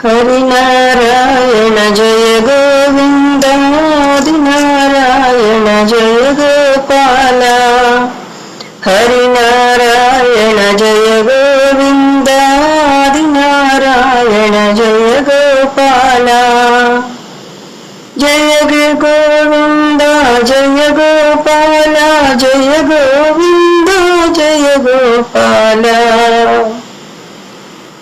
Harinarayan Jai Govind Adinarayana Jai Gopal Harinarayan Jai Govind Adinarayana Jai Gopal Jai Govind Jai Gopal Jai Govind Jai Gopal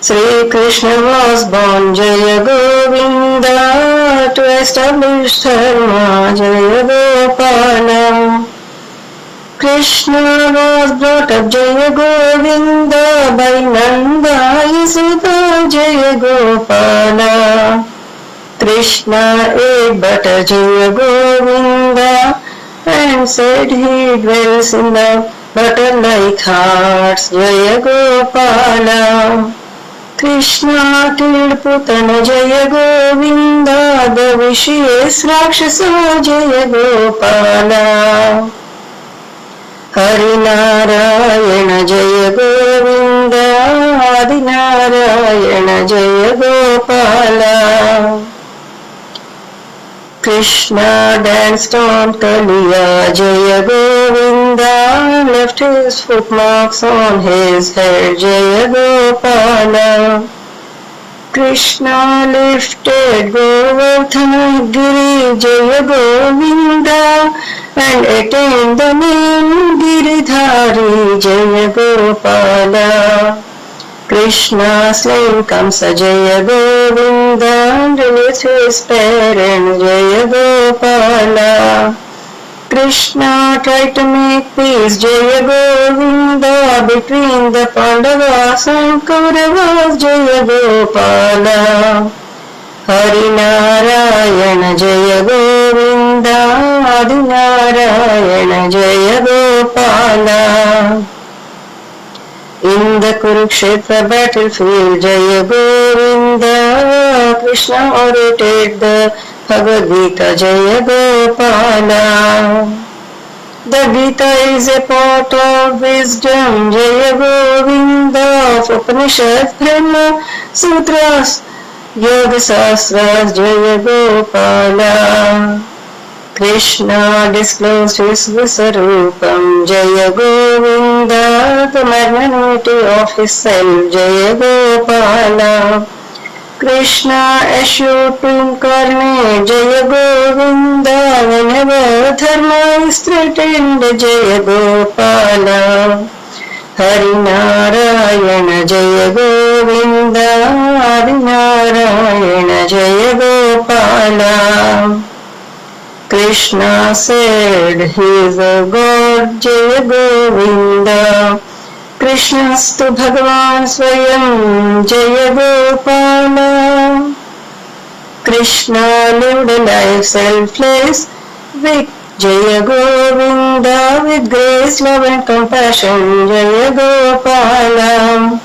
Sri Krishna was born Jaya Govinda to establish Dharma Jaya Gopala. Krishna was brought up Jaya Govinda by Nanda Yasuda Jaya Gopala. Krishna ate butter Jaya Govinda and said he dwells in the butter-like hearts Jaya Gopala. Krishna killed Putana Jaya Govinda, the vicious Rakshasa Jaya Gopala. Harinarayana Jaya Govinda, Adinarayana Jaya Gopala. Krishna danced on Kaliya Jaya Govinda, left his footmarks on his head Jaya Gopala. Krishna lifted Govardhana Giri Jaya Govinda and attained the name Giridhari Jaya Gopala. Krishna slain Kamsa Jaya Govinda and released his parents Jaya Gopala. Krishna tried to make peace Jaya Govinda between the Pandavas and Kauravas Jaya Gopala. Harinarayana Jaya Govinda Adinarayana Jaya Gopala. In the Kurukshetra battlefield Jaya Govinda Krishna orated the Bhagavad Gita Jaya Gopala. The Gita is a pot of wisdom Jaya Govinda of Upanishad Brahma Sutras Yoga Sastras Jaya Gopala. Krishna disclosed his Visarupam Jaya Govinda, the magnanimity of his self Jaya Gopala. Krishna assured to incarnate Jaya Govinda whenever dharma is threatened Jaya Gopala. Harinarayana Jaya Govinda Adinarayana Jaya Gopala. Krishna said he is a God Jaya Govinda. Krishnastu Bhagavan Swayam Jaya Gopala. Krishna lived a life selfless with Jaya Govinda with grace, love and compassion Jaya Gopala.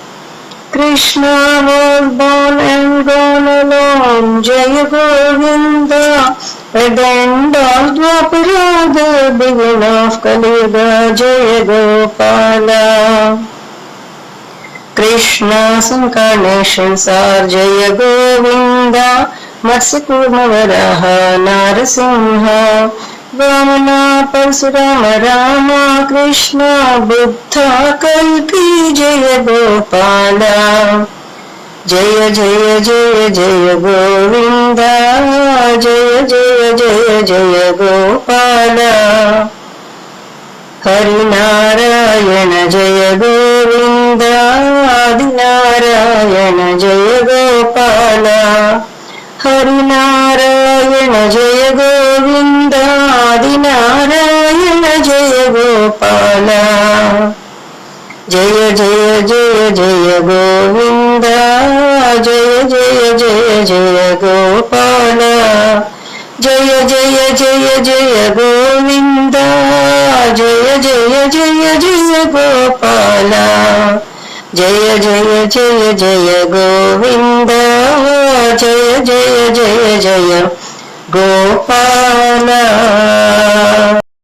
Krishna was born and gone alone Jaya Govinda at the end of Dwapara, the beginning of Kaliyuga Jaya Gopala. Krishna's incarnations are Jaya Govinda, Matsyakurma Varaha Narasimha, Vamana Parsurama Rama Krishna Buddha Kalki Jaya Gopala. Jaya Jaya Jaya Jaya Govinda Jaya Jaya Jaya Jaya Gopala. Harinarayana Jaya Govinda Adinarayana Jaya Gopala. Harinarayana Jaya Govinda Adinarayana Jaya Gopala. Jaya Jaya Jaya Jaya Govinda Jaya Jaya Jaya Jaya Gopala. Jaya Jaya Jaya Jaya Govinda Jaya Jaya Jaya Jaya Gopala. Jaya Jaya Jaya Jaya Govinda Jaya Jaya Jaya Jaya Gopala.